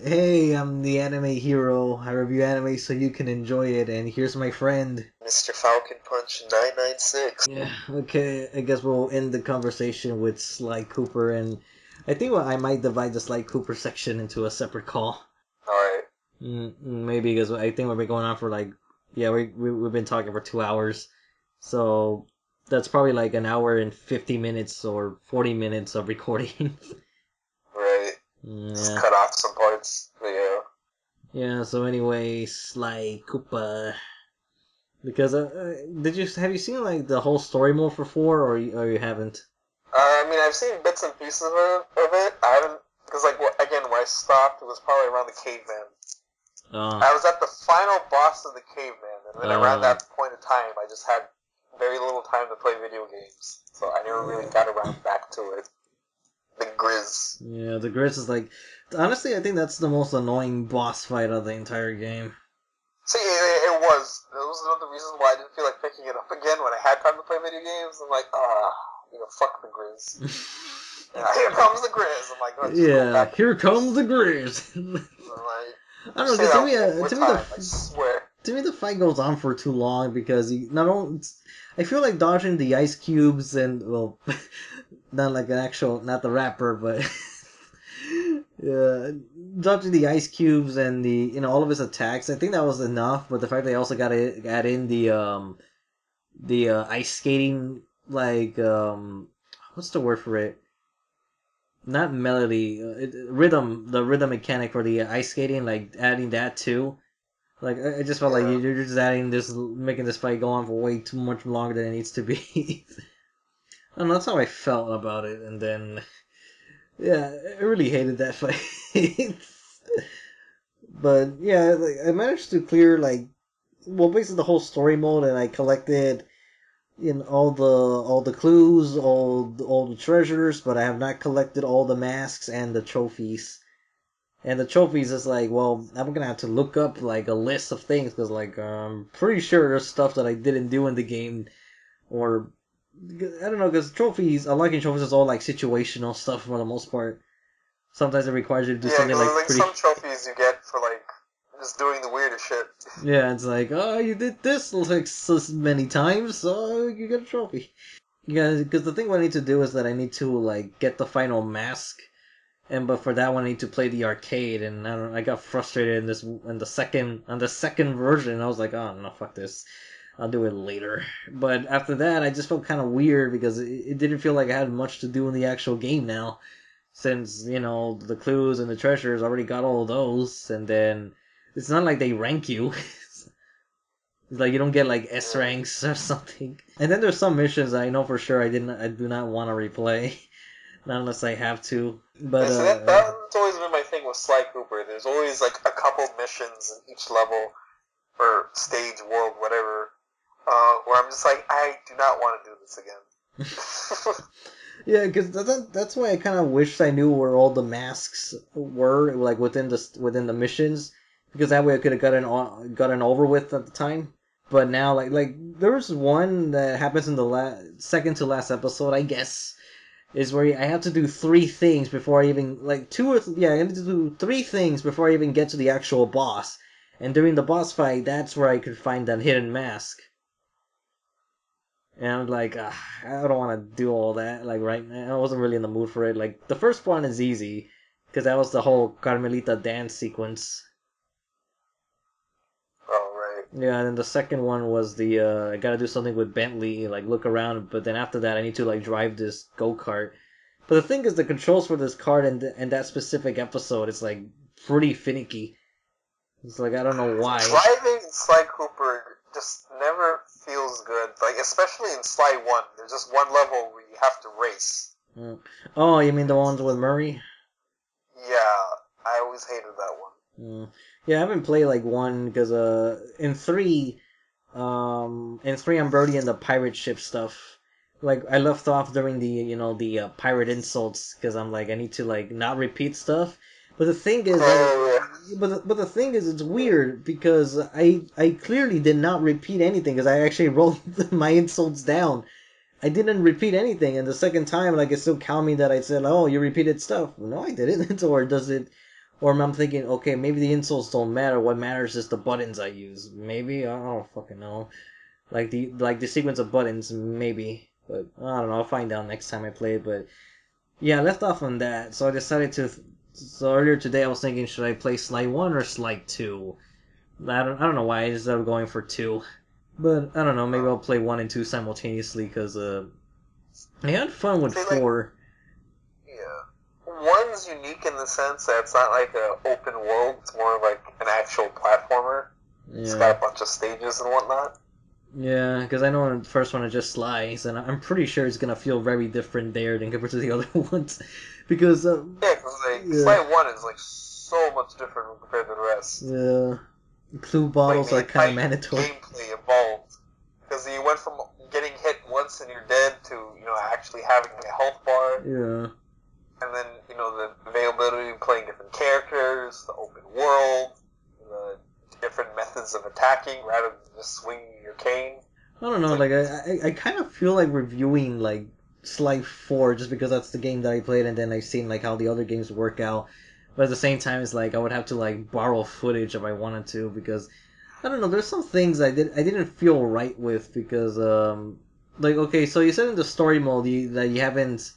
Hey, I'm the anime hero. I review anime so you can enjoy it, and here's my friend. Mr. Falcon Punch 996. Yeah, okay, I guess we'll end the conversation with Sly Cooper, and I think I might divide the Sly Cooper section into a separate call. Alright. Maybe because I think we've been going on for yeah, we've been talking for 2 hours, so that's probably like an hour and 50 minutes or 40 minutes of recording. Right. Just Yeah. cut off some parts. But yeah. Yeah, so anyway, Sly Cooper. Because have you seen like the whole story mode for four, or you haven't? I mean, I've seen bits and pieces of it. I haven't, because, like, again, where I stopped, it was probably around the caveman. Uh, I was at the final boss of the caveman, and then around uh, that point in time, I just had very little time to play video games. So I never really got around back to it. The Grizz. yeah, the Grizz is like, honestly, I think that's the most annoying boss fight of the entire game. See, it was. That was one of the reasons why I didn't feel like picking it up again when I had time to play video games. I'm like, fuck the Grizz. Yeah, here comes the Grizz. I'm like, let's just go Yeah, back to here the comes Grizz. the Grizz. I'm like, I don't know, say because that one more to me time, I swear. the fight goes on for too long because you not only I feel like dodging the ice cubes and well, not like an actual not the rapper, but yeah, dodging the ice cubes and the all of his attacks. I think that was enough, but the fact they also got to add in the ice skating what's the word for it? Not melody, rhythm, the rhythm mechanic for the ice skating, like adding that too. Like I just felt like Yeah. you're just adding this, making this fight go on for way too much longer than it needs to be. I don't know, that's how I felt about it. And then, yeah, I really hated that fight. But yeah, like, I managed to clear basically the whole story mode, and I collected all the clues, all the treasures, but I have not collected all the masks and the trophies. And the trophies is like, well, I'm gonna have to look up like a list of things because I'm pretty sure there's stuff that I didn't do in the game, or I don't know, because trophies, unlocking trophies is all like situational stuff for the most part. Sometimes it requires you to do Yeah, something because like like pretty. some trophies you get for like just doing the weirdest shit. Yeah, it's like, oh, you did this like so many times, so you get a trophy. Yeah, because the thing what I need to do is that I need to like get the final mask, and but for that one I need to play the arcade, and I don't. I got frustrated in the second version. I was like, oh no, fuck this. I'll do it later. But after that, I just felt kind of weird because it didn't feel like I had much to do in the actual game now, since the clues and the treasures I already got all of those, and then it's not like they rank you. It's like you don't get like S Yeah. ranks or something. And then there's some missions I know for sure I do not want to replay. Not unless I have to. But Yeah, so that's always been my thing with Sly Cooper. There's always like a couple missions in each level or stage, world, whatever, where I'm just like, I do not want to do this again. yeah, because that's why I kind of wished I knew where all the masks were, like within the missions, because that way I could have gotten over with at the time. But now, like there was one that happens in the second to last episode, I guess, is where I have to do three things before I even I have to do three things before I even get to the actual boss. And during the boss fight, that's where I could find that hidden mask. And I'm like, I don't want to do all that. Like right now, I wasn't really in the mood for it. Like the first one is easy because that was the whole Carmelita dance sequence. Oh, right. Yeah, and then the second one was the I gotta do something with Bentley, like look around. But then after that, I need to like drive this go kart. But the thing is, the controls for this card and that specific episode is like pretty finicky. It's like I don't know why. Driving in Sly Cooper just never feels good. Like, especially in Sly 1, there's just one level where you have to race. Mm. Oh, you mean the ones with Murray? Yeah, I always hated that one. Mm. Yeah, I haven't played like one because in three I'm already in the pirate ship stuff. Like I left off during the pirate insults because I'm like I need to like not repeat stuff. But the thing is that Oh, yeah. but the thing is it's weird because I clearly did not repeat anything because I actually wrote my insults down. I didn't repeat anything, and the second time like it still count me that I said, oh, you repeated stuff. No, I didn't. Or does it? Or I'm thinking, okay, maybe the insoles don't matter. What matters is the buttons I use. Maybe, I don't fucking know. Like the sequence of buttons, maybe. But I don't know. I'll find out next time I play it. But yeah, I left off on that. So I decided to. So earlier today, I was thinking, should I play Sly 1 or Sly 2? I don't know why I ended up going for 2. But I don't know. Maybe I'll play 1 and 2 simultaneously because I had fun with 4. Yeah. One's unique in the sense that it's not like an open world. It's more like an actual platformer. Yeah. It's got a bunch of stages and whatnot. Yeah, because I know in the first one it just Slice, and I'm pretty sure it's gonna feel very different there than compared to the other ones. Because yeah, because Sly 1 is like so much different compared to the rest. Yeah, clue bottles are kind of mandatory. Gameplay evolved because you went from getting hit once and you're dead to actually having a health bar. Yeah. And then the availability of playing different characters, the open world, the different methods of attacking rather than just swinging your cane. I don't know, I kind of feel like reviewing like Sly 4 just because that's the game that I played, and then I've seen like how the other games work out. But at the same time, it's like I would have to like borrow footage if I wanted to, because I don't know. There's some things I didn't feel right with, because like, okay, so you said in the story mode that you haven't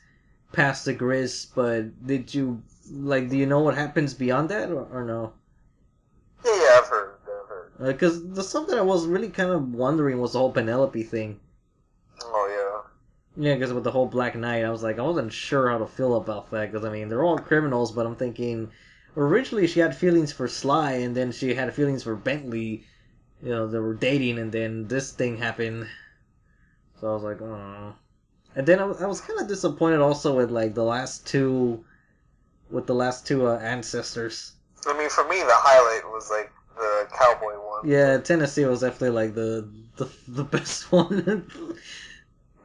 passed the Grizz, but did you do you know what happens beyond that or no? Yeah, I've heard. Because the stuff that I was really kind of wondering was the whole Penelope thing. Oh, yeah. Yeah, because with the whole Black Knight, I wasn't sure how to feel about that, because, I mean, they're all criminals, but I'm thinking, originally she had feelings for Sly, and then she had feelings for Bentley, they were dating, and then this thing happened. So I was like, oh. And then I was kind of disappointed also with, like, the last two ancestors. I mean, for me, the highlight was, like, the cowboy one. Yeah, Tennessee was definitely like the best one.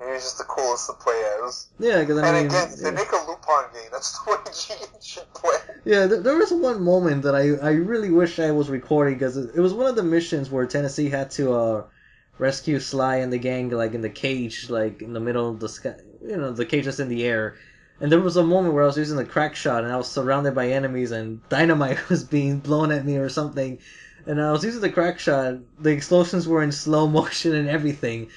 He was just the coolest to play as. Yeah, because I mean, again, if they make a Lupin game, that's the way you should play. Yeah, there was one moment that I really wish I was recording, because it was one of the missions where Tennessee had to rescue Sly and the gang, like in the cage, like in the middle of the sky, the cage that's in the air. And there was a moment where I was using the crack shot and I was surrounded by enemies and dynamite was being blown at me or something. And I was using the crack shot, the explosions were in slow motion and everything.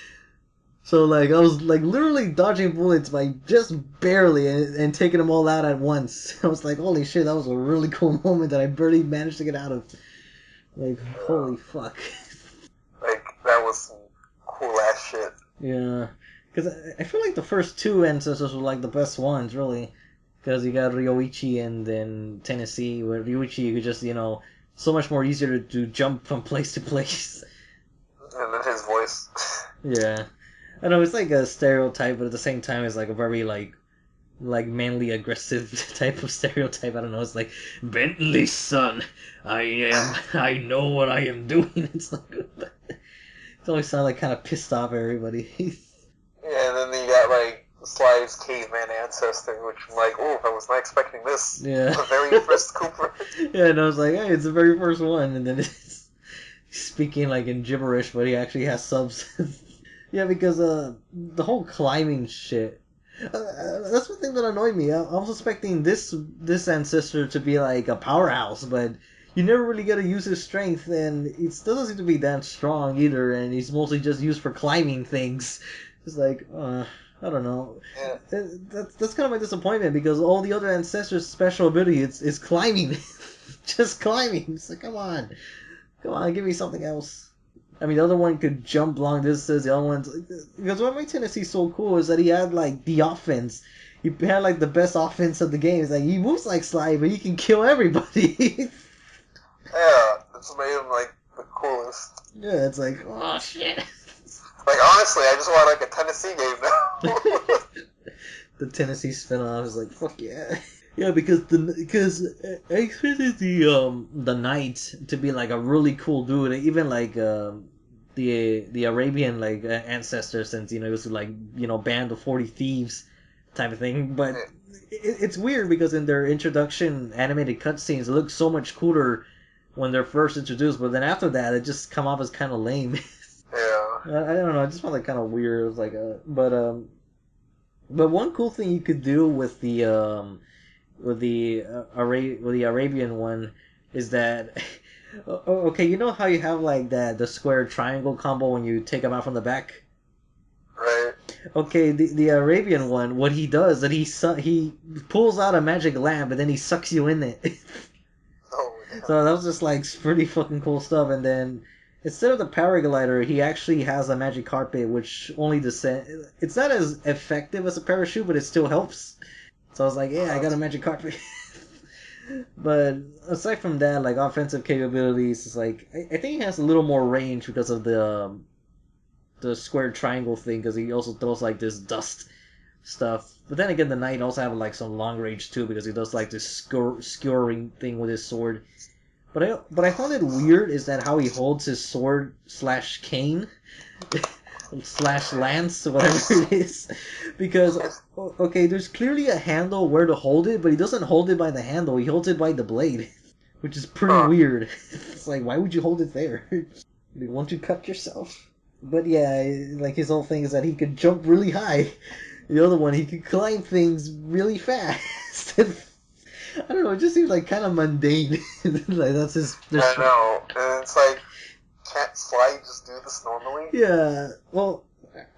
So, like, I was, like, literally dodging bullets by just barely and taking them all out at once. I was like, holy shit, that was a really cool moment that I barely managed to get out of. Like, holy fuck. Like, that was some cool-ass shit. Yeah. Because I feel like the first two ancestors were, like, the best ones, really. Because you got Ryoichi and then Tennessee, where Ryoichi, you could just, so much more easier to jump from place to place. And then his voice. Yeah. I know, it's like a stereotype, but at the same time, it's like a very, like manly aggressive type of stereotype. I don't know, it's like, Bentley's son, I know what I am doing. It's like, it always sounds like kind of pissed off at everybody. Yeah, and then you got, like, Sly's caveman ancestor, which I'm like, oh, I was not expecting this. Yeah. The very first Cooper. Yeah, and I was like, hey, it's the very first one, and then it's speaking, like, in gibberish, but he actually has subs. Yeah, because the whole climbing shit. That's one thing that annoyed me. I was expecting this ancestor to be like a powerhouse, but you never really get to use his strength, and it still doesn't seem to be that strong either. And he's mostly just used for climbing things. It's like, I don't know. Yeah. That's kind of my disappointment, because all the other ancestors' special ability is climbing, just climbing. So come on, give me something else. I mean, the other one could jump long distances. The other one's... Because what made Tennessee so cool is that he had, like, the offense. He had, like, the best offense of the game. It's like, he moves like Sly, but he can kill everybody. Yeah, it's made him, like, the coolest. Yeah, it's like, oh, shit. Like, honestly, I just want, like, a Tennessee game now. The Tennessee spin-off is like, fuck yeah. Yeah, because I expected the knight to be like a really cool dude, even like the Arabian like ancestor, since it was like band of 40 thieves type of thing. But it's weird because in their introduction animated cutscenes, it looks so much cooler when they're first introduced, but then after that, it just come off as kind of lame. Yeah. I don't know. I just found that kind of weird. It was like but one cool thing you could do with the with the Arabian one is that okay, you know how you have like the square triangle combo when you take them out from the back. Right. Okay, the Arabian one, what he does that he pulls out a magic lamp and then he sucks you in it. Oh, yeah. So that was just like pretty fucking cool stuff. And then instead of the paraglider, he actually has a magic carpet, which only descend. It's not as effective as a parachute, but it still helps. So I was like, yeah, I got a magic carpet. But aside from that, like offensive capabilities, it's like I think he has a little more range because of the square triangle thing, because he also throws like this dust stuff. But then again, the knight also have like some long range too, because he does like this skewering thing with his sword. But I found it weird is that how he holds his sword slash cane slash lance, whatever it is, because okay, there's clearly a handle where to hold it, but he doesn't hold it by the handle. He holds it by the blade, which is pretty weird. It's like, why would you hold it there? Won't you cut yourself? But yeah, like his whole thing is that he could jump really high. The other one, he could climb things really fast. I don't know, it just seems like kind of mundane. Like that's his. I know, and it's like, can't Sly just do this normally? Yeah. Well,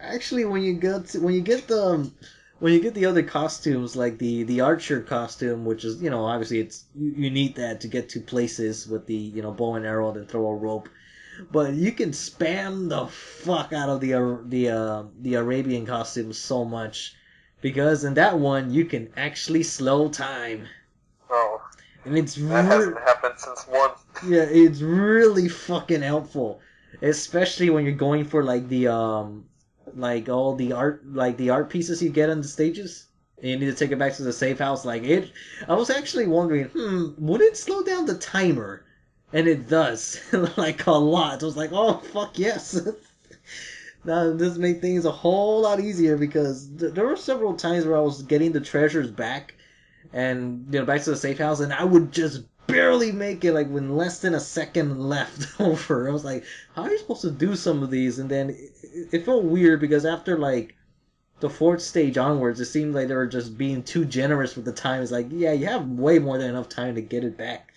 actually, when you get the other costumes, like the archer costume, which is obviously you need that to get to places with the bow and arrow and throw a rope. But you can spam the fuck out of the Arabian costume so much, because in that one you can actually slow time. Oh, And it's that hasn't happened since 1. Yeah, it's really fucking helpful, especially when you're going for like the like all the art pieces you get on the stages. And you need to take it back to the safe house. I was actually wondering, would it slow down the timer? And it does, like a lot. I was like, oh fuck yes. Now this made things a whole lot easier, because there were several times where I was getting the treasures back, and back to the safe house, and I would just barely make it, like when less than a second left over. I was like, how are you supposed to do some of these? And then it felt weird, because after like the fourth stage onwards, it seemed like they were just being too generous with the time. It's like, yeah, you have way more than enough time to get back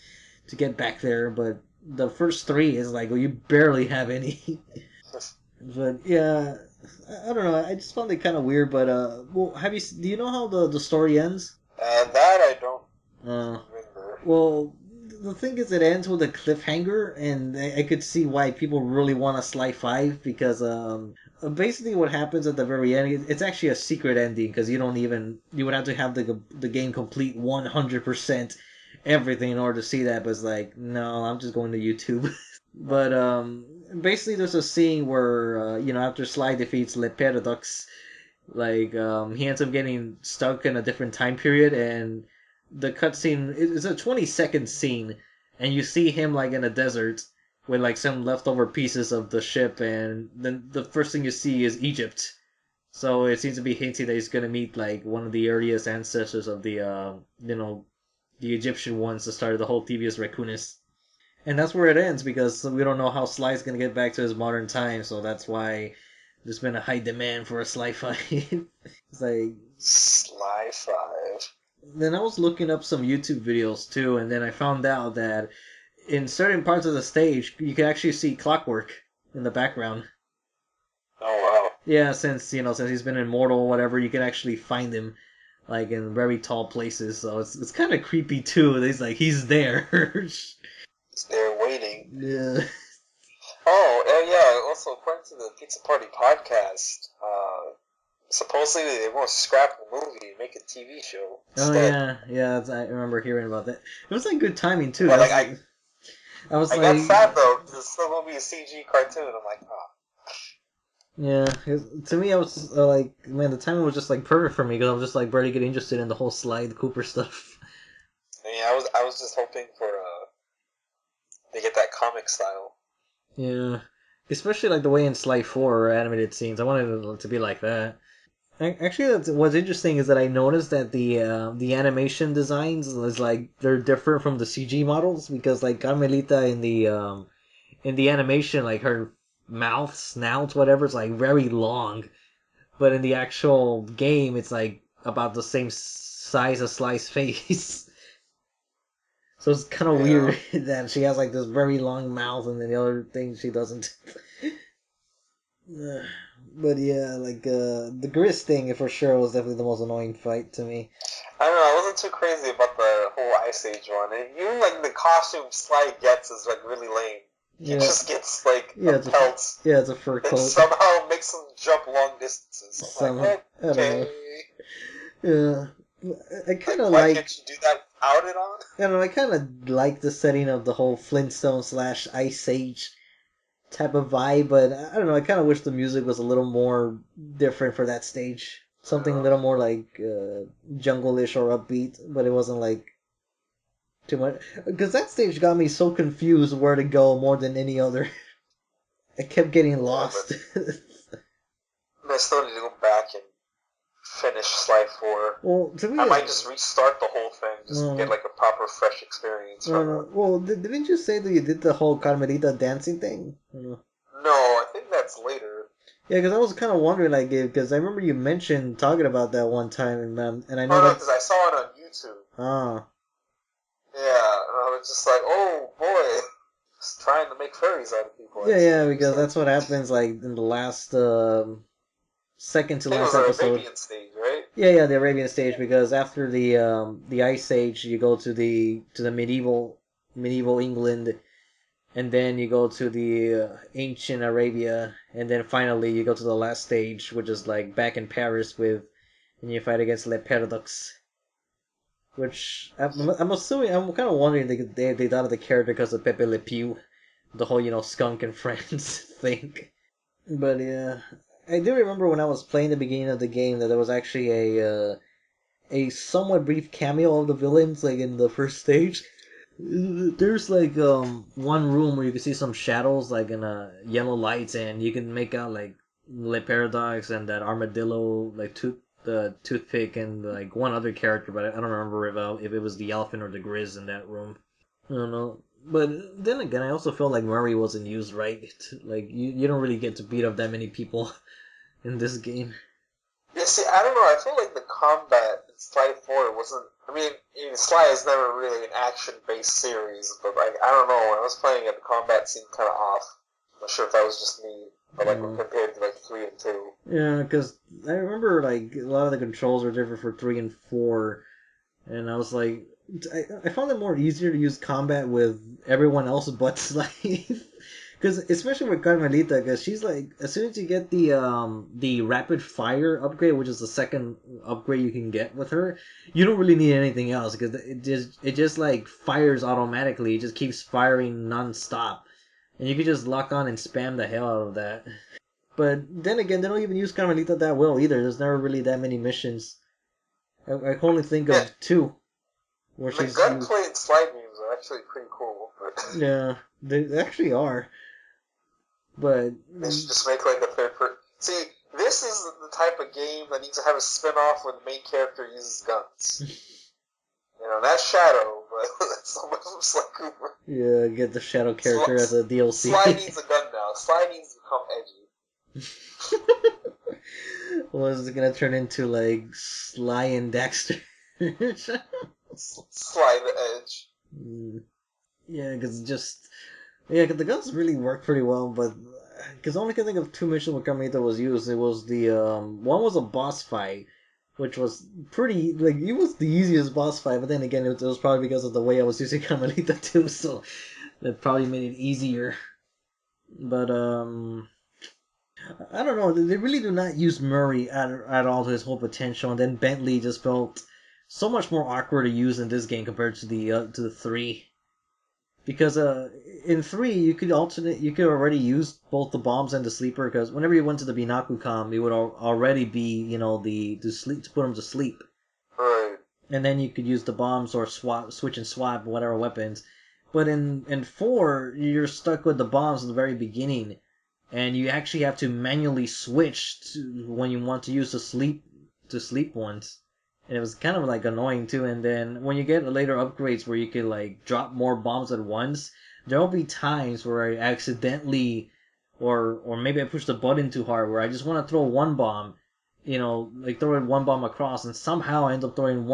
there, but the first 3 is like, well, you barely have any. But yeah, I don't know. I just found it kind of weird. But well, do you know how the story ends? That I don't remember. Well, the thing is, it ends with a cliffhanger, and I could see why people really want a Sly 5, because basically what happens at the very end, it's actually a secret ending, because you would have to have the game complete 100% everything in order to see that. But it's like, no, I'm just going to YouTube. But basically there's a scene where after Sly defeats Le Paradox, like he ends up getting stuck in a different time period, and the cutscene is a 20-second scene, and you see him like in a desert with like some leftover pieces of the ship, and then the first thing you see is Egypt. So it seems to be hinting that he's gonna meet like one of the earliest ancestors of the the Egyptian ones that started the whole Thieves Raccoonus. And that's where it ends, because we don't know how Sly's gonna get back to his modern time, so that's why there's been a high demand for a Sly 5. It's like Sly 5. Then I was looking up some YouTube videos too, and then I found out that in certain parts of the stage you can actually see Clockwork in the background. Oh wow. Yeah, since he's been immortal or whatever, you can actually find him like in very tall places, so it's kind of creepy too. He's there. They're waiting. Yeah. Oh, and yeah, also according to the Pizza Party podcast, supposedly they want to scrap the movie and make a TV show instead. Yeah, I remember hearing about that. It was like good timing too. But I was I like, got sad though, because it's still going to be a CG cartoon. I'm like, oh. yeah. To me, I was like, man, the timing was just like perfect for me, because I was just like barely getting interested in the whole Sly Cooper stuff. I mean, I was just hoping for they get that comic style. Yeah, especially like the way in Sly 4 animated scenes. I wanted it to be like that. Actually, what's interesting is that I noticed that the animation designs is like they're different from the CG models, because like Carmelita in the animation, like her mouth, snout, whatever, is like very long, but in the actual game, it's like about the same size of Sly's face. So it's kind of weird that she has like this very long mouth, and then the other thing she doesn't. But yeah, like the Gris thing for sure was definitely the most annoying fight to me. I don't know, I wasn't too crazy about the whole Ice Age one. And even like the costume Sly gets is like really lame. He just gets like a pelt. It's a fur coat. And somehow makes him jump long distances. I'm like, okay. I don't know. Yeah. I kind of why can't you do that without it on? I don't know, I kind of like the setting of the whole Flintstone / Ice Age type of vibe, but I don't know, I kind of wish the music was a little more different for that stage. Something a little more like jungle-ish or upbeat, but it wasn't like too much. Because that stage got me so confused where to go more than any other. I kept getting lost. I still need to go back and finish Sly 4. Well, to me, I might just restart the whole thing, just to get like a proper fresh experience from it. Well, didn't you say that you did the whole Carmelita dancing thing? No, I think that's later. Yeah, because I was kind of wondering, like, because I remember you mentioned talking about that one time, and I know no, because I saw it on YouTube. Ah. Yeah, and I was just like, oh boy, just trying to make fairies out of people. Yeah, because that's what happens, like, in the last, second to last episode. The Arabian stage, right? Yeah, the Arabian stage, because after the Ice Age, you go to the medieval England, and then you go to the ancient Arabia, and then finally you go to the last stage, which is like back in Paris and you fight against Le Paradox. Which I'm assuming, I'm kind of wondering they thought of the character because of Pepe Le Pew, the whole skunk and friends thing. But yeah, I do remember when I was playing the beginning of the game that there was actually a somewhat brief cameo of the villains, like in the first stage. There's like one room where you can see some shadows, like in yellow lights, and you can make out like Le Paradox and that armadillo, like the toothpick, and like one other character, but I don't remember if it was the elephant or the Grizz in that room. I don't know. But then again, I also felt like Murray wasn't used right. Like you don't really get to beat up that many people in this game. Yeah, see, I don't know. I feel like the combat in Sly 4 wasn't. I mean, Sly is never really an action-based series, but like I don't know. When I was playing it, the combat seemed kind of off. I'm not sure if that was just me, but like compared to like 3 and 2. Yeah, because I remember like a lot of the controls were different for 3 and 4, and I was like, I found it more easier to use combat with everyone else but Sly. Because especially with Carmelita, because she's like, as soon as you get the rapid fire upgrade, which is the second upgrade you can get with her, you don't really need anything else because it just like fires automatically. It just keeps firing non-stop, and you can just lock on and spam the hell out of that. But then again, they don't even use Carmelita that well either. There's never really that many missions. I can only think of 2. Where the gunplay and Sly games are actually pretty cool. But yeah, they actually are. But they should just make like a third person. See, this is the type of game that needs to have a spin-off where the main character uses guns. That's Shadow, but that's so much from Sly Cooper. Yeah, get the Shadow character as a DLC. Sly needs a gun now. Sly needs to become edgy. Well, is it gonna turn into like Sly and Daxter? Sly the Edge. Yeah, because the guns really work pretty well, but because I only can think of 2 missions where Carmelita was used. It was the one was a boss fight, which was pretty like it was the easiest boss fight, but then again it was probably because of the way I was using Carmelita too, so that probably made it easier. But I don't know. They really do not use Murray at all to his whole potential, and then Bentley just felt so much more awkward to use in this game compared to the 3. Because in 3 you could already use both the bombs and the sleeper, because whenever you went to the Binaku-com, it would already be to put them to sleep. Right. And then you could use the bombs or switch and swap whatever weapons. But in 4 you're stuck with the bombs at the very beginning, and you actually have to manually switch to when you want to use the sleep ones. And it was kind of like annoying too. And then when you get later upgrades where you can like drop more bombs at once, there'll be times where I accidentally, or maybe I push the button too hard, where I just want to throw one bomb like throwing one bomb across, and somehow I end up throwing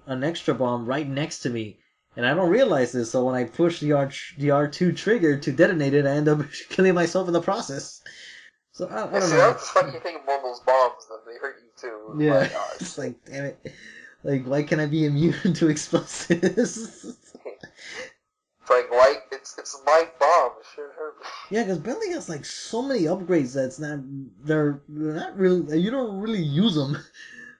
an extra bomb right next to me. And I don't realize this, so when I push the R2 trigger to detonate it, I end up killing myself in the process. So I don't see, know. that's the funny thing about those bombs, that they hurt you too. Yeah, My God. it's like, damn it. Like, why can't I be immune to explosives? It's like, why? It's my bomb. It shouldn't hurt me. Yeah, because Bentley has like so many upgrades that's they're not really, you don't really use them.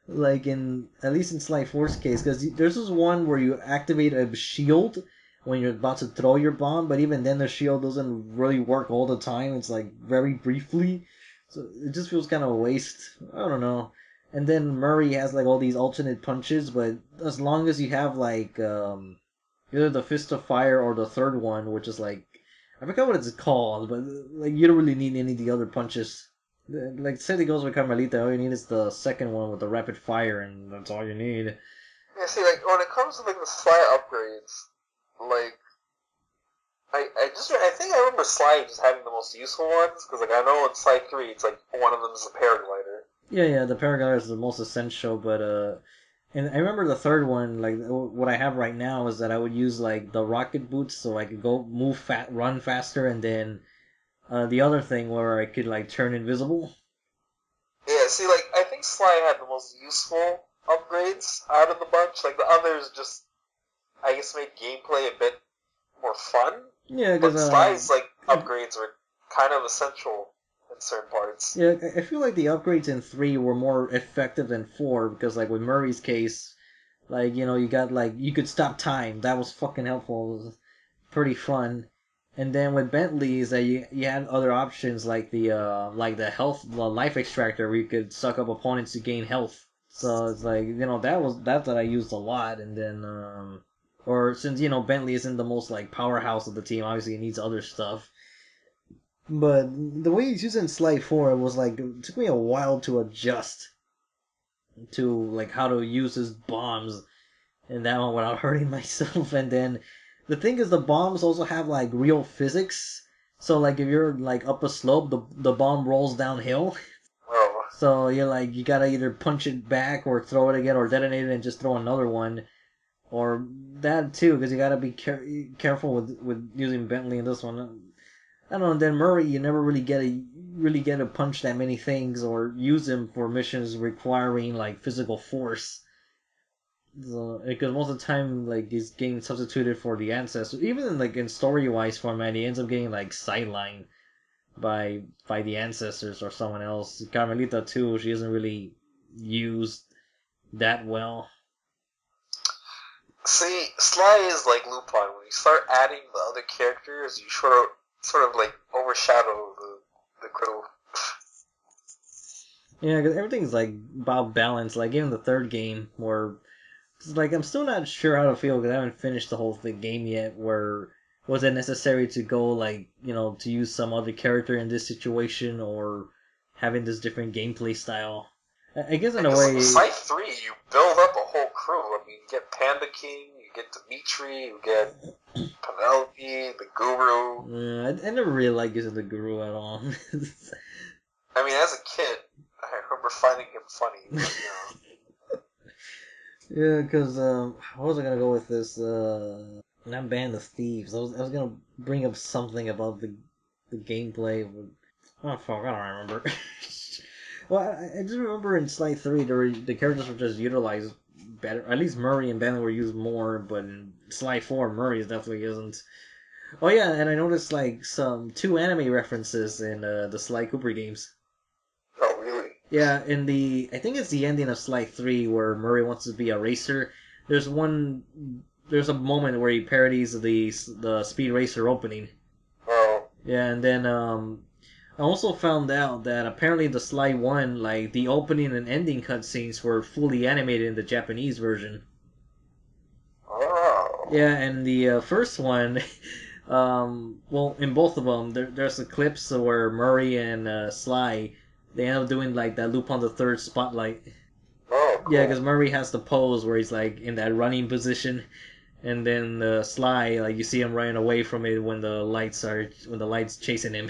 Like at least in Sly 4's case, because there's this one where you activate a shield when you're about to throw your bomb, but even then the shield doesn't really work all the time. It's like very briefly, so it just feels kind of a waste. I don't know. And then Murray has like all these alternate punches, but as long as you have like either the Fist of Fire or the third one, which is like, I forgot what it's called, but like you don't really need any of the other punches. Like say it goes with Carmelita, all you need is the second one with the rapid fire, and that's all you need. Yeah, see, like when it comes to like the Sly upgrades, like I think I remember Sly just having the most useful ones, because like I know in Sly 3 it's like one of them is a paraglider. Yeah, the paraglider is the most essential, but and I remember the third one, like what I have right now is that I would use like the rocket boots so I could run faster, and then the other thing where I could like turn invisible. Yeah, see, like I think Sly had the most useful upgrades out of the bunch. Like the others just, I guess, made gameplay a bit more fun. Yeah, But because Sly's like upgrades were kind of essential in certain parts. yeah, I feel like the upgrades in 3 were more effective than 4, because like with Murray's case, like you got like you could stop time. That was fucking helpful. It was pretty fun. And then with Bentley's, that you had other options like the life extractor, where you could suck up opponents to gain health. So it's like that's what I used a lot. And then or since Bentley isn't the most like powerhouse of the team, obviously he needs other stuff. But the way he's using Sly 4 was like, it took me a while to adjust to like how to use his bombs and that one without hurting myself. And then the thing is, the bombs also have like real physics. So like if you're like up a slope, the bomb rolls downhill. Oh. So you gotta either punch it back or throw it again or detonate it and just throw another one. Or that too, because you gotta be careful with using Bentley in this one. I don't know. Then Murray, you never really get to punch that many things or use him for missions requiring like physical force. So, because most of the time, like he's getting substituted for the ancestor. Even in story wise format, he ends up getting like sidelined by the ancestors or someone else. Carmelita too. She isn't really used that well. See, Sly is like Lupin. When you start adding the other characters, you sort of like overshadow the crew. Yeah, because everything's like about balance. Like even the third game, where it's like I'm still not sure how to feel because I haven't finished the whole game yet. Where was it necessary to go like to use some other character in this situation, or having this different gameplay style? I guess in a way. Sly 3, you build up a whole crew. I mean, you get Panda King, you get Dimitri, you get Penelope, the Guru. I never really liked using the Guru at all. I mean, as a kid, I remember finding him funny. But, Yeah, because what was I gonna go with this? Not Band of Thieves. I was gonna bring up something about the gameplay. But, oh fuck, I don't remember. Well, I just remember in Sly 3 the characters were just utilized better. At least Murray and Bentley were used more, but in Sly 4, Murray definitely isn't. Oh yeah, and I noticed like some 2 anime references in the Sly Cooper games. oh, really? Yeah, I think it's the ending of Sly 3 where Murray wants to be a racer. There's a moment where he parodies the Speed Racer opening. Oh. Yeah, and then I also found out that apparently the Sly 1, like the opening and ending cutscenes were fully animated in the Japanese version. Oh. Yeah, and the first one, well, in both of them, there's a clips where Murray and Sly, they end up doing like that Lupin the Third spotlight. Oh, cool. Yeah, because Murray has the pose where he's like in that running position, and then Sly, like you see him running away from it when the lights chasing him.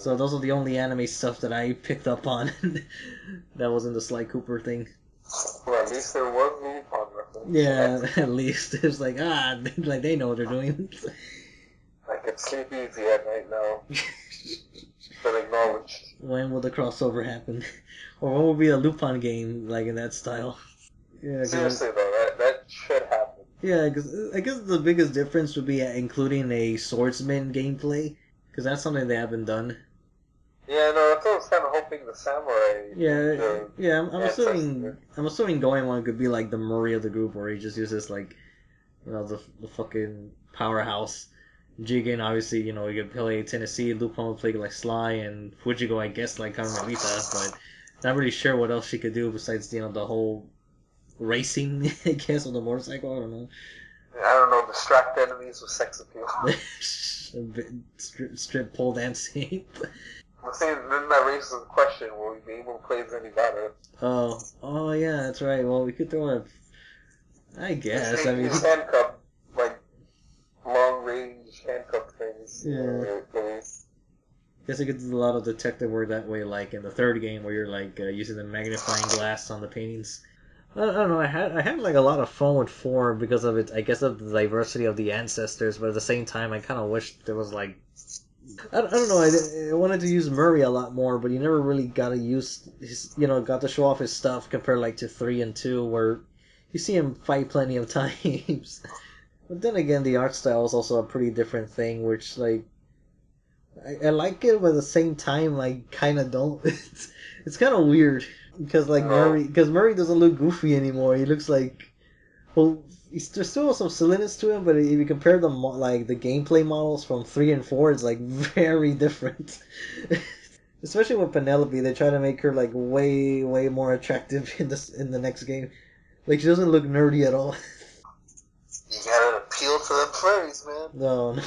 So those are the only anime stuff that I picked up on that wasn't the Sly Cooper thing. Well, at least there was a Lupin reference. Yeah, So at least it's like like they know what they're doing. I can sleep easy at night now. Been acknowledged. When will the crossover happen? Or when will be a Lupin game like in that style? Yeah, Seriously though, that should happen. Yeah, because I guess the biggest difference would be including a swordsman gameplay, because that's something they haven't done. Yeah, no, that's what I was kind of hoping the samurai. Yeah. I'm assuming going one could be like the Murray of the group, where he just uses like, the fucking powerhouse. Jigen, obviously, you could play Tennessee, Lupin would play like Sly, and Fujiko, I guess, like Carmelita, but not really sure what else she could do besides, the whole racing, I guess, on the motorcycle. I don't know. I don't know, distract enemies with sex appeal. Strip pole dancing. Well, see, then that raises the question: will we be able to play as anybody? Oh yeah, that's right. Well, we could throw a. I guess. I mean, use handcuff, like long range handcuff things. Yeah. Guess you could do a lot of detective work that way, like in the third game, where you're like using the magnifying glass on the paintings. I don't know. I had like a lot of fun with 4 because of it. I guess of the diversity of the ancestors, but at the same time, I kind of wish there was like. I don't know. I wanted to use Murray a lot more, but he never really got to use his, got to show off his stuff compared like to 3 and 2, where you see him fight plenty of times. But then again, the art style is also a pretty different thing, which like I like it, but at the same time, I kind of don't. It's kind of weird because like Murray doesn't look goofy anymore. He looks like there's still some silliness to him, but if you compare the the gameplay models from 3 and 4, it's like very different. Especially with Penelope, they try to make her like way more attractive in the next game. Like she doesn't look nerdy at all. You gotta appeal to them furries, man. No.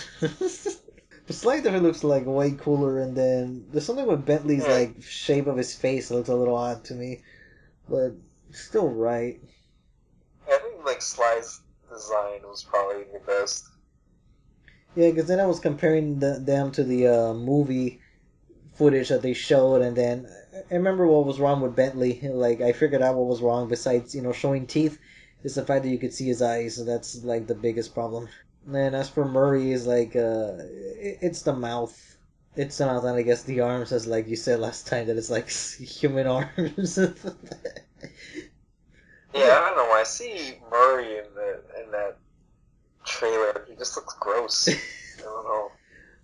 But Sly definitely looks like way cooler, and then there's something with Bentley's like shape of his face that looks a little odd to me, but still right. I think like Sly's design was probably the best. Yeah, because then I was comparing them to the movie footage that they showed, and then I remember what was wrong with Bentley. Like I figured out what was wrong besides showing teeth. Is the fact that you could see his eyes, so that's like the biggest problem. And as for Murray, is like it's the mouth. It's the mouth, and I guess the arms, as like you said last time, that it's like human arms. Yeah, I don't know. I see Murray in that trailer. He just looks gross. I don't know.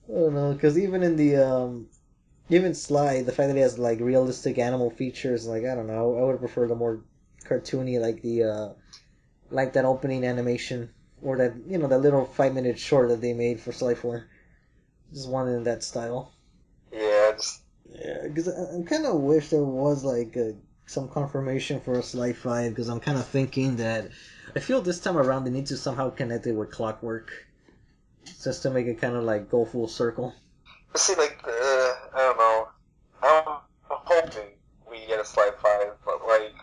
I don't know, because even in the even Sly, the fact that he has like realistic animal features, like I don't know, I would have preferred a more cartoony, like that opening animation, or that that little 5-minute short that they made for Sly 4. Just wanted in that style. Yeah, because I kind of wish there was like some confirmation for a Sly 5, because I'm kind of thinking that I feel this time around they need to somehow connect it with Clockwork, just to make it kind of like go full circle. but see, like I don't know. I'm hoping we get a Sly 5, but like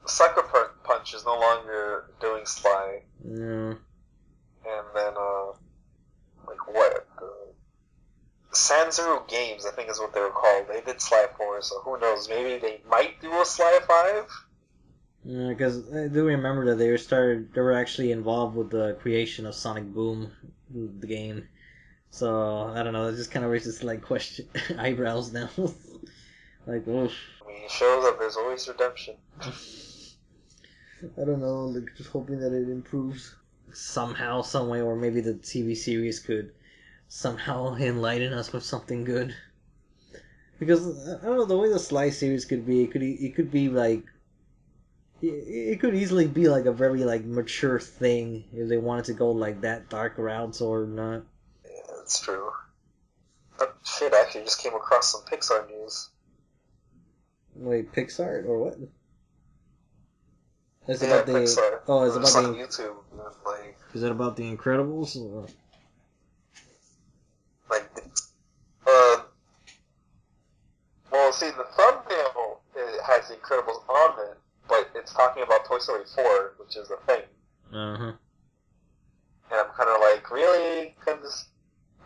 Sucker Punch is no longer doing Sly. Yeah. And then like what? Sanzuru Games, I think is what they were called. They did Sly 4, so who knows? Maybe they might do a Sly 5? Yeah, because I do remember that they were actually involved with the creation of Sonic Boom, the game. So I don't know. It just kind of raises like question eyebrows now. Like, oof. I mean, it shows that there's always redemption. I don't know. Like, just hoping that it improves somehow, some way, or maybe the TV series could somehow enlighten us with something good. Because I don't know, the way the Sly series could be, it could be like it could easily be like a very like mature thing if they wanted to go like that dark routes or not. Yeah, that's true. But shit, I actually just came across some Pixar news. Wait, Pixar or what? It's Yeah, about the Pixar. oh, it's about on the YouTube. Like, is it about the Incredibles? Or? like, well, see, the thumbnail it has The Incredibles on it, but it's talking about Toy Story 4, which is the thing. Uh-huh. And I'm kind of like, really? Because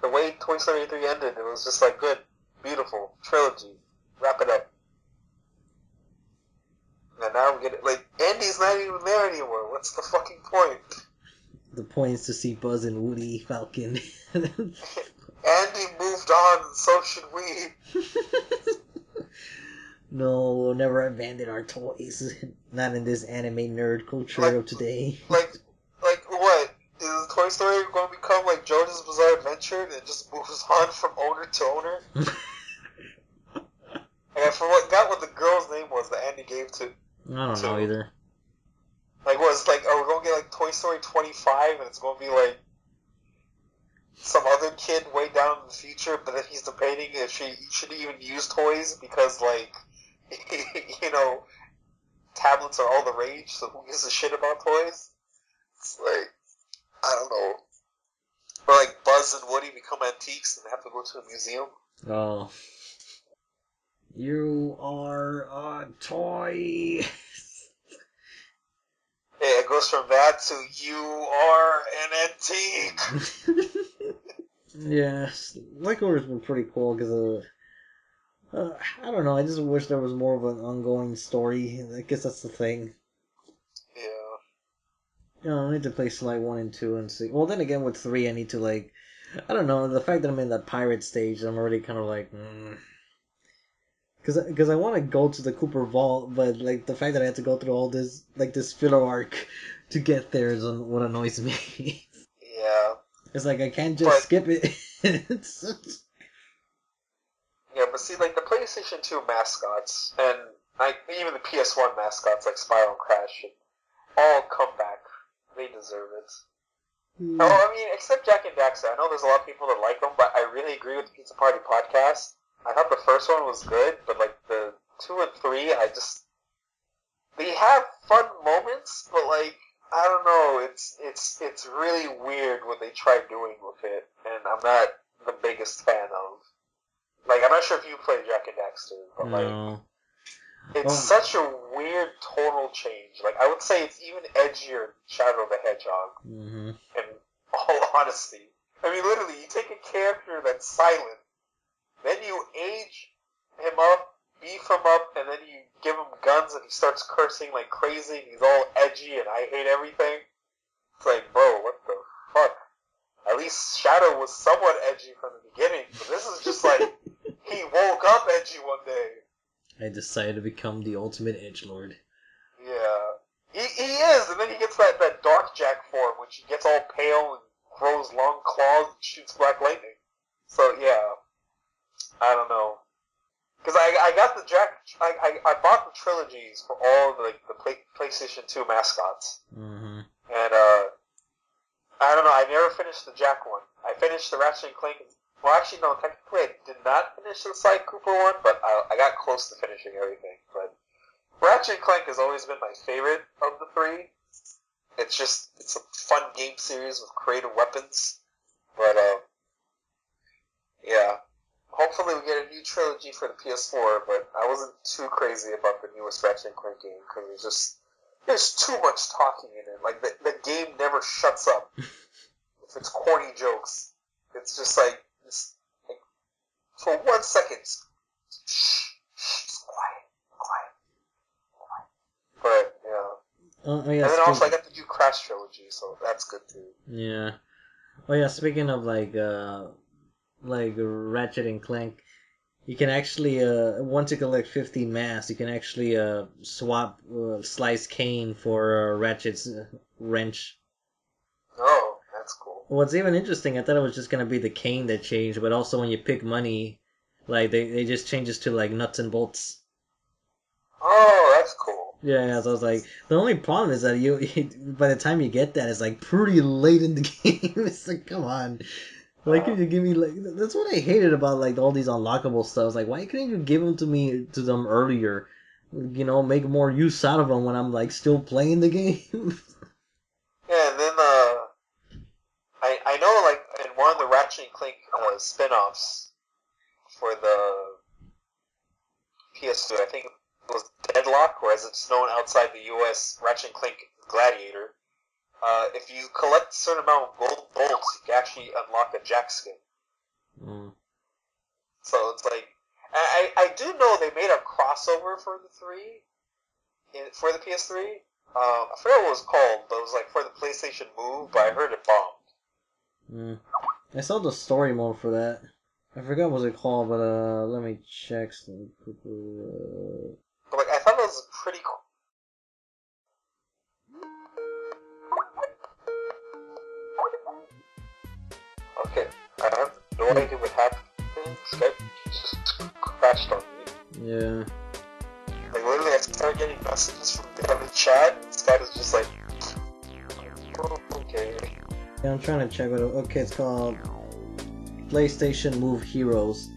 the way Toy Story 3 ended, it was just like good. Beautiful. Trilogy. Wrap it up. And now we get it. Like, Andy's not even there anymore. What's the fucking point? The point is to see Buzz and Woody Falcon. Andy moved on, and so should we. No, we'll never abandon our toys. Not in this anime nerd culture of today. Like what? Is Toy Story going to become like JoJo's Bizarre Adventure and it just moves on from owner to owner? Like, I forgot what the girl's name was that Andy gave to. I don't know either. Like, what? It's like, are we going to get like Toy Story 25 and it's going to be like some other kid way down in the future, but then he's debating if she should even use toys because, like, you know, tablets are all the rage, so who gives a shit about toys? It's like, I don't know. Or like Buzz and Woody become antiques and have to go to a museum. Oh. You are a toy. Yeah, it goes from that to you are an antique. Yes, Liquor's been pretty cool because I don't know. I just wish there was more of an ongoing story. I guess that's the thing. Yeah. You know, I need to play Sly 1 and 2 and see. Well, then again, with 3, I need to, like, I don't know. The fact that I'm in that pirate stage, I'm already kind of like, Because I want to go to the Cooper Vault, but, like, the fact that I have to go through all this, like, this filler arc to get there is what annoys me. Yeah. It's like, I can't just skip it. Yeah, but see, like, the PlayStation 2 mascots, and even the PS1 mascots, like Spyro and Crash, should all come back. They deserve it. Oh, I mean, except Jack and Daxter. I know there's a lot of people that like them, but I really agree with the Pizza Party podcast. I thought the first one was good, but, like, the 2 and 3, they have fun moments, but, like, I don't know, it's really weird what they try doing with it, and I'm not the biggest fan of. Like, I'm not sure if you played Jack and Daxter, but, like, it's such a weird tonal change. Like, I would say it's even edgier than Shadow the Hedgehog, in all honesty. I mean, literally, you take a character that's silent, then you age him up, beef him up, and then you give him guns and he starts cursing like crazy, and he's all edgy and I hate everything. It's like, bro, what the fuck? At least Shadow was somewhat edgy from the beginning, but this is just like, he woke up edgy one day. I decided to become the ultimate edgelord. Yeah. He is, and then he gets that Dark Jack form, which he gets all pale and grows long claws and shoots black lightning. So, yeah. I don't know. Because I got the Jack, I bought the trilogies for all the PlayStation 2 mascots. And, I don't know, I never finished the Jack one. I finished the Ratchet and Clank. Well, actually, no, technically I did not finish the Sly Cooper one, but I got close to finishing everything. But Ratchet and Clank has always been my favorite of the three. It's a fun game series with creative weapons. But, yeah. Hopefully we get a new trilogy for the PS4, but I wasn't too crazy about the newest Ratchet and Clank game, because there's too much talking in it. Like, the game never shuts up. If it's corny jokes, it's just like for 1 second, shh, quiet. But, yeah. Oh, yeah, and then also I got the new Crash trilogy, so that's good too. Yeah. Oh yeah, speaking of like Ratchet and Clank, you can actually once you collect 15 masks, you can actually swap Slice Cane for Ratchet's wrench. Oh, that's cool. What's even interesting, I thought it was just gonna be the cane that changed, but also when you pick money, like they just changes to like nuts and bolts. Oh, that's cool. Yeah, so I was like, the only problem is that you by the time you get that, it's like pretty late in the game. It's like, come on. Like, could you give me, like, that's what I hated about, like, all these unlockable stuff. It's like, why couldn't you give them to them earlier? You know, make more use out of them when I'm, like, still playing the game? Yeah, and then, I know, like, in one of the Ratchet and Clank, spin-offs for the PS2, I think it was Deadlock, or as it's known outside the US, Ratchet and Clank Gladiator. If you collect a certain amount of gold bolts, you can actually unlock a Jack skin. So it's like, I do know they made a crossover for the 3, for the PS3. I forgot what it was called, but it was like for the PlayStation Move, but I heard it bombed. I saw the story mode for that. I forgot what it called, but let me check. But like, I thought that was pretty cool. Okay, I have no idea what happened. Skype just crashed on me. Yeah. Like, literally, I started getting messages from the chat, and Skype is just like, oh, okay. Yeah, I'm trying to check what. Okay, it's called PlayStation Move Heroes.